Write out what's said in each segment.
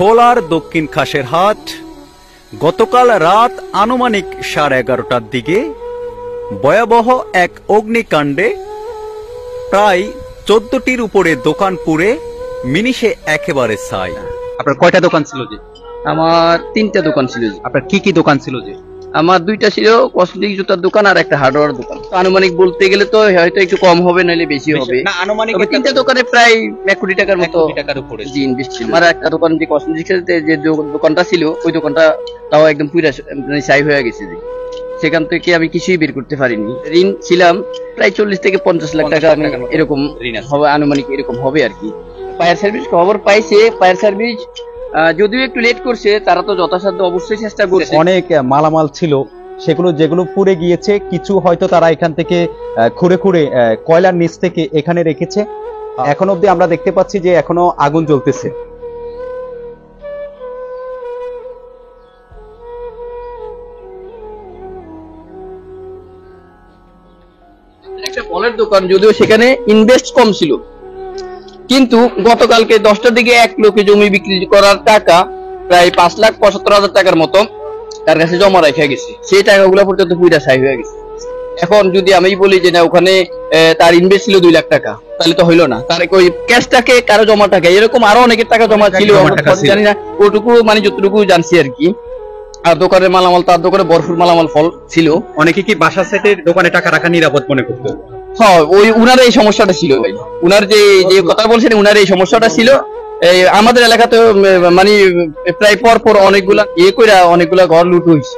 ভোলার দক্ষিণ খাসের হাট গতকাল রাত আনুমানিক 11:30টার দিকে ভয়াবহ এক অগ্নিকাণ্ডে প্রায় 14টির উপরে দোকান পুড়ে মিনিশে একেবারে ছাই। আপনার কয়টা দোকান ছিল? যে আমার 3টা দোকান ছিল। আপনার কি কি দোকান ছিল? যে আমার 2টা ছিল, কসমেটিক জুতার দোকান আর একটা হার্ডওয়্যার দোকান। আনুমানিক বলতে গেলে তো হয়তো একটু কম হবে, নাহলে বেশি হবে। না, আনুমানিক 3টা দোকানে প্রায় 1 কোটি টাকার মতো টাকার উপরে জি ইনভেস্ট ছিল। আমার একটা দোকান যে কসমেটিক্সের যে দোকানটা ছিল, ওই দোকানটা তাও একদম পুরো মানে ছাই হয়ে গেছে। সেখান থেকে আমি কিছুই বের করতে পারিনি। ঋণ ছিলাম প্রায় 40 থেকে 50 লাখ টাকা, আমি এরকম হবে আনুমানিক, এরকম হবে আর কি। ফায়ার সার্ভিস খবর পাইছে, ফায়ার সার্ভিস যদিও একটু লেট করছে, তারা তো যথাসাধ্য অবশ্যই চেষ্টা করছে। অনেক মালামাল ছিল, সেগুলো যেগুলো পুড়ে গিয়েছে, কিছু হয়তো তারা এখান থেকে খুঁড়ে খুঁড়ে কয়লার নিচ থেকে এখানে রেখেছে। এখন অবধি আমরা দেখতে পাচ্ছি যে এখনো আগুন জ্বলতেছে। একটা ফলের দোকান, যদিও সেখানে ইনভেস্ট কম ছিল, কিন্তু গতকালকে 10টার দিকে এক লোকে জমি বিক্রি করার টাকা প্রায় 5,75,000 টাকার মতো তার কাছে জমা রেখে গেছে। সেই টাকাগুলো পর্যন্ত পুরা ছাই হয়ে গেছে। এখন যদি আমি বলি যে না, ওখানে তার ইনভেস্ট ছিল 2 লাখ টাকা, তাহলে তো হইলো না। তার ওই ক্যাশটাকে কারো জমা টাকা, এরকম আরো অনেকের টাকা জমা ছিল, জানি না ওটুকু, মানে যতটুকু জানছি আর কি। আর দোকানের মালামাল, তার দোকানে ভরপুর মালামাল ফল ছিল। অনেকে কি বাসা সেটের দোকানে টাকা রাখা নিরাপদ মনে করতো? হ্যাঁ, ওই উনার এই সমস্যাটা ছিল ভাই। উনার যে কথা বলছেন, উনার এই সমস্যাটা ছিল। আমাদের এলাকাতে মানে প্রায় পর অনেকগুলা অনেকগুলা ঘর লুট হয়েছে।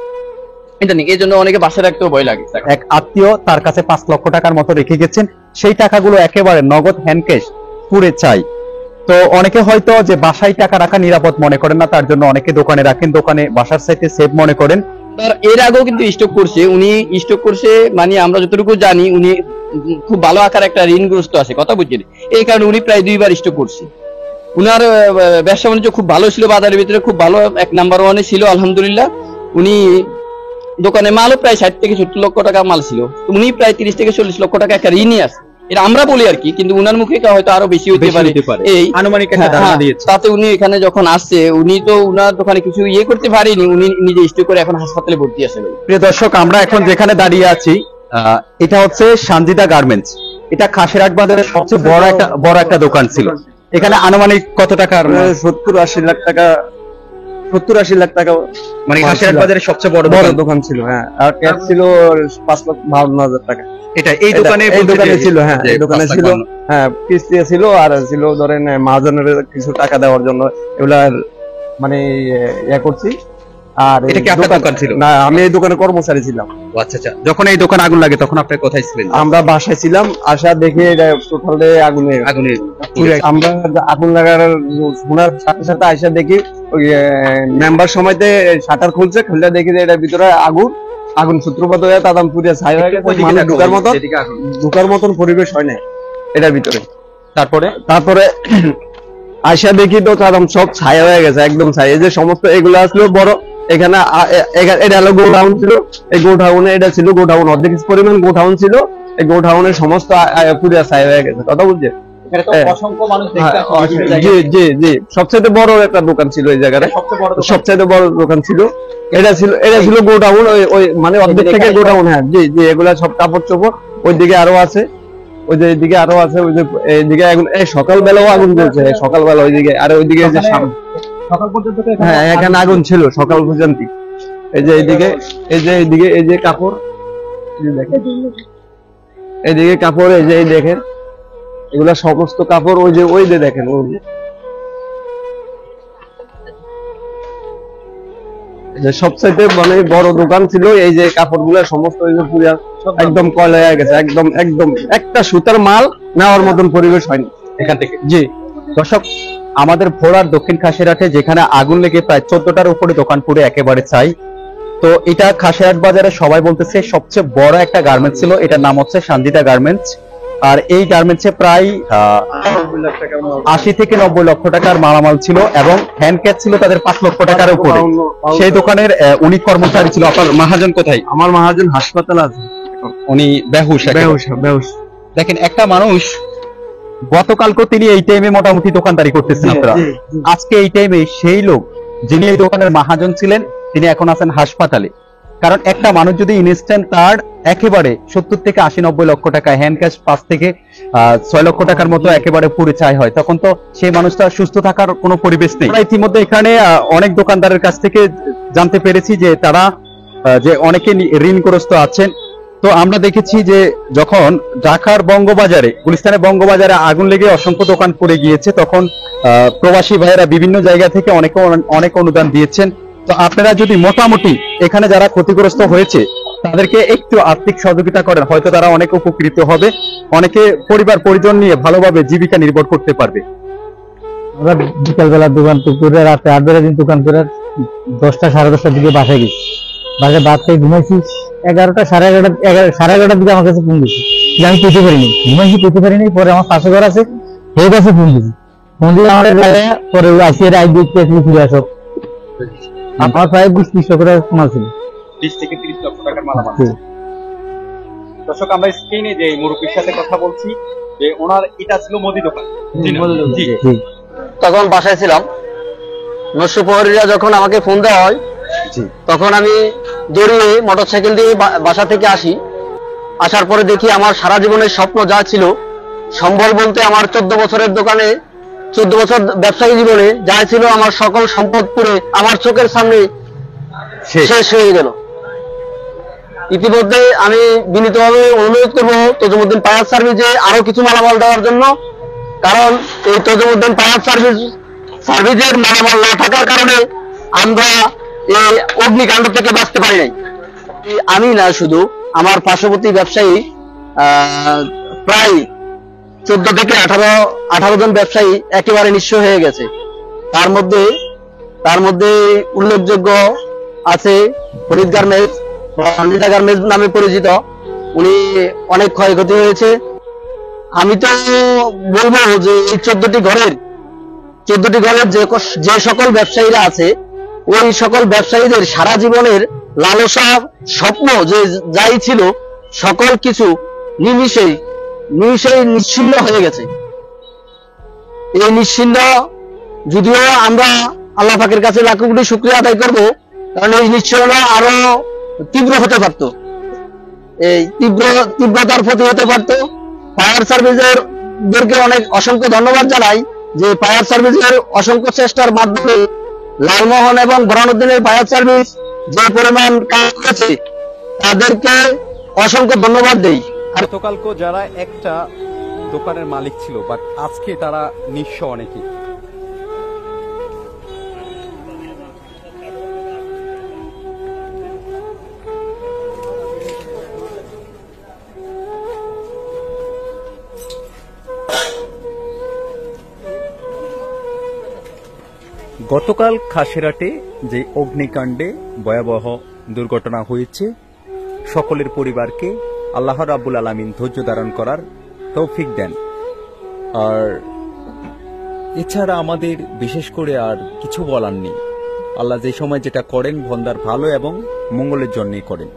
এটা নেই, এই জন্য অনেকে বাসা রাখতেও ভয় লাগে। এক আত্মীয় তার কাছে 5 লক্ষ টাকার মতো রেখে গেছেন, সেই টাকাগুলো একেবারে নগদ হ্যান্ড ক্যাশ পুড়ে চাই। তো অনেকে হয়তো যে বাসায় টাকা রাখা নিরাপদ মনে করেন না, তার জন্য অনেকে দোকানে রাখেন, দোকানে বাসার সাইতে সেফ মনে করেন। এর আগেও কিন্তু স্টক করছে, উনি স্টক করছে, মানে আমরা যতটুকু জানি উনি খুব ভালো আকার একটা ঋণগ্রস্ত আছে, কথা বুঝছেন। এই কারণে উনি প্রায় 2বার স্টক করছে। উনার ব্যবসা বাণিজ্য খুব ভালো ছিল, বাজারের ভিতরে খুব ভালো, 1 নাম্বার 1-এ ছিল আলহামদুলিল্লাহ। উনি দোকানে মালও প্রায় 60 থেকে 70 লক্ষ টাকা মাল ছিল। উনি প্রায় 30 থেকে 40 লক্ষ টাকা একটা ঋণই আছে, এটা আমরা বলি আর কি, কিন্তু উনার মুখে হয়তো আরো বেশি হতে পারে। এই আনুমানিক একটা ধারণা দিয়েছে। তাতে উনি এখানে যখন আসছে, উনি তো উনার দোকানে কিছু করতে পারেনি, উনি নিজে স্টক করে এখন হাসপাতালে ভর্তি আছে। প্রিয় দর্শক, আমরা এখন যেখানে দাঁড়িয়ে আছি, এটা হচ্ছে সানজিদা গার্মেন্টস। এটা খাসেরহাট বাজারের সবচেয়ে বড় একটা দোকান ছিল। এখানে আনুমানিক কত টাকার? 70-80 লাখ টাকা, 70-80 লাখ টাকা, মানে খাসেরহাট বাজারের সবচেয়ে বড় দোকান ছিল। হ্যাঁ, আর ক্যাশ ছিল 5,52,000 টাকা। এটা এই দোকানে ছিল। হ্যাঁ, এই দোকানে ছিল। হ্যাঁ, কিস্তি ছিল, আর ছিল ধরেন মহাজনের কিছু টাকা দেওয়ার জন্য, এগুলা মানে করছি। আর এটা কি আপনার দোকান ছিল? না, আমি এই দোকানে কর্মচারী ছিলাম। আচ্ছা আচ্ছা। যখন এই দোকানে আগুন লাগে তখন আপনি কোথায় ছিলেন? আমরা বাসায় ছিলাম, আসা দেখে এটা টোটালে আগুনে। আমরা আগুন লাগার শোনার সাথে সাথে আসা দেখি ওই মেম্বার সময়তে শাটার খুলছে, খুললে দেখি যে এটার ভিতরে আগুন সূত্রপাত হয়ে তাদাম পুড়ে ছাই হয়ে গেছে। মানুষ ঢুকার মতন পরিবেশ হয় না এটার ভিতরে। তারপরে আইসা দেখি তো তাদাম সব ছাই হয়ে গেছে, একদম ছাই। এই যে সমস্ত এগুলো আসলো বড়, এখানে এটা হলো গোডাউন ছিল। এই গোডাউনে এটা ছিল গোডাউন, অর্ধেক পরিমাণ গোডাউন ছিল। এই গোডাউনের সমস্ত পুরো ছাই হয়ে গেছে, কথা বুঝছে। জি জি জি, সবচেয়ে বড় একটা দোকান ছিল এই জায়গায়, সবচেয়ে বড় দোকান ছিল। এটা ছিল গোডাউন, ওই মানে অর্ধেক থেকে গোডাউন। হ্যাঁ জি জি, এগুলা সব কাপড় চোপড়। ওইদিকে আরো আছে, ওই যে এইদিকে আরো আছে, ওই যে এইদিকে সকালবেলাও আগুন জ্বলছে, সকালবেলা ওইদিকে। আর ওইদিকে যে সকাল পর্যন্ত, হ্যাঁ এখানে আগুন ছিল সকাল পর্যন্ত। এই যে এইদিকে এই যে কাপড়, এইদিকে কাপড়, এই যে দেখেন এগুলা সমস্ত কাপড়, ওই যে দেখেন সবচাইতে মানে বড় দোকান ছিল। এই যে কাপড় গুলা সমস্ত পুরা একদম কয়লা হয়ে গেছে, একদম একটা সুতার মাল নেওয়ার মতন পরিবেশ হয়নি এখান থেকে। জি দর্শক, আমাদের ভোলার দক্ষিণ খাসিরহাটে যেখানে আগুন লেগে প্রায় 14টার উপরে দোকান পুড়ে একেবারে ছাই। তো এটা খাসিরহাট বাজারে সবাই বলতেছে সবচেয়ে বড় একটা গার্মেন্টস ছিল, এটার নাম হচ্ছে সানজিদা গার্মেন্টস। আর এই গার্মেন্টসে প্রায় 80 থেকে 90 লক্ষ টাকার মালামাল ছিল, এবং হ্যান্ড ক্যাশ ছিল তাদের 5 লক্ষ টাকার উপরে। সেই দোকানের উনি কর্মচারী ছিল। আপনার মহাজন কোথায়? আমার মহাজন হাসপাতাল আছে। উনি বেহুশ বেহুশ বেহুশ দেখেন একটা মানুষ গতকালকে তিনি এই টাইমে মোটামুটি দোকানদারি করতেছেন আপনারা, আজকে এই টাইমে সেই লোক যিনি এই দোকানের মহাজন ছিলেন তিনি এখন আছেন হাসপাতালে। কারণ একটা মানুষ যদি ইনস্ট্যান্ট তার একেবারে 70 থেকে 80-90 লক্ষ টাকা হ্যান্ড ক্যাশ 5 থেকে 6 লক্ষ টাকার মতো একেবারে পরিচয় হয়, তখন তো সেই মানুষটা সুস্থ থাকার কোনো পরিবেশ নেই। আমরা ইতিমধ্যে এখানে অনেক দোকানদারের কাছ থেকে জানতে পেরেছি যে তারা যে অনেকে ঋণগ্রস্ত আছেন। তো আমরা দেখেছি যে যখন ঢাকার বঙ্গবাজারে, গুলিস্তানের বঙ্গবাজারে আগুন লেগে অসংখ্য দোকান পড়ে গিয়েছে, তখন প্রবাসী ভাইয়েরা বিভিন্ন জায়গা থেকে অনেক অনুদান দিয়েছেন। তো আপনারা যদি মোটামুটি এখানে যারা ক্ষতিগ্রস্ত হয়েছে তাদেরকে একটু আর্থিক সহযোগিতা করেন, হয়তো তারা অনেক উপকৃত হবে, অনেকে পরিবার পরিজন নিয়ে ভালোভাবে জীবিকা নির্ভর করতে পারবে। আমরা বিকালবেলা দোকান করে রাতে 8-9 দিন দোকান করে 10টা 10:30টার দিকে বাসায় গেছি। বাসায় ভাত খেয়ে ঘুমাইছি 11টা 11:30 দিকে আমার কাছে ফোন দিয়েছি যে আমি পেতে পারিনি, ঘুমাইছি পেতে পারিনি। পরে আমার পাশে ঘর আছে, সেই কাছে ফোন দিয়েছি, ফোন দিয়ে আমার পরে আসিয়ে আই দেখতে ফিরে আসো। আমার প্রায় 20-30 লক্ষ টাকা মাল ছিল। 20 থেকে 30 লক্ষ টাকার মালামাল। দর্শক, আমরা স্ক্রিনে যে মুরব্বীর সাথে কথা বলছি যে ওনার এটা ছিল মুদি দোকান। জি, তখন বাসায় ছিলাম, নস্যপ্রহরীরা যখন আমাকে ফোন দেওয়া হয় তখন আমি দৌড়িয়ে মোটরসাইকেল দিয়ে বাসা থেকে আসি। আসার পরে দেখি আমার সারা জীবনের স্বপ্ন যা ছিল, সম্বল বলতে আমার 14 বছরের দোকানে, 14 বছর ব্যবসায়ী জীবনে যা ছিল আমার সকল সম্পদ পুরে আমার চোখের সামনে শেষ হয়ে গেল। ইতিমধ্যে আমি বিনীতভাবে অনুরোধ করবো তজুমুদ্দিন ফায়ার সার্ভিসে আরো কিছু মালামাল দেওয়ার জন্য, কারণ এই তজুমুদ্দিন ফায়ার সার্ভিসের মালামাল না থাকার কারণে আমরা এই অগ্নিকাণ্ড থেকে বাঁচতে পারি নাই। আমি না, শুধু আমার পার্শ্ববর্তী ব্যবসায়ী প্রায় 14 থেকে 18 জন ব্যবসায়ী একেবারে নিঃস্ব হয়ে গেছে। তার মধ্যে উল্লেখযোগ্য আছে ফরিদ গার্মেন্টস, সঞ্জিতা গার্মেন্টস নামে পরিচিত, উনি অনেক ক্ষয়ক্ষতি হয়েছে। আমি তো বলবো যে এই 14টি ঘরের যে সকল ব্যবসায়ীরা আছে, ওই সকল ব্যবসায়ীদের সারা জীবনের লালসা, স্বপ্ন যে যাই ছিল সকল কিছু নিমিষেই নিশ্চিহ্ন হয়ে গেছে। এই নিশ্চিহ্ন, যদিও আমরা আল্লাহ পাকের কাছে লাখ কোটি শুকরিয়া আদায় করব, কারণ এই নিশ্চিহ্ন আরো তীব্র হতে পারত, এই তীব্রতার প্রতি হতে পারত। ফায়ার সার্ভিসের দেরকে অসংখ্য ধন্যবাদ জানাই যে ফায়ার সার্ভিসের অসংখ্য চেষ্টার মাধ্যমে লালমোহন এবং বুরহানুদ্দিনের ফায়ার সার্ভিস যে পরিমাণ কাজ করেছে তাদেরকে অসংখ্য ধন্যবাদ দেই। গতকালকে যারা একটা দোকানের মালিক ছিল, বাট আজকে তারা নিঃস্ব অনেকে। গতকাল খাসেরহাটে যে অগ্নিকাণ্ডে ভয়াবহ দুর্ঘটনা হয়েছে, সকলের পরিবারকে আল্লাহ রাব্বুল আলামিন ধৈর্য ধারণ করার তৌফিক দেন। আর এছাড়া আমাদের বিশেষ করে আর কিছু বলার নেই। আল্লাহ যে সময় যেটা করেন বন্দার ভালো এবং মঙ্গলের জন্যই করেন।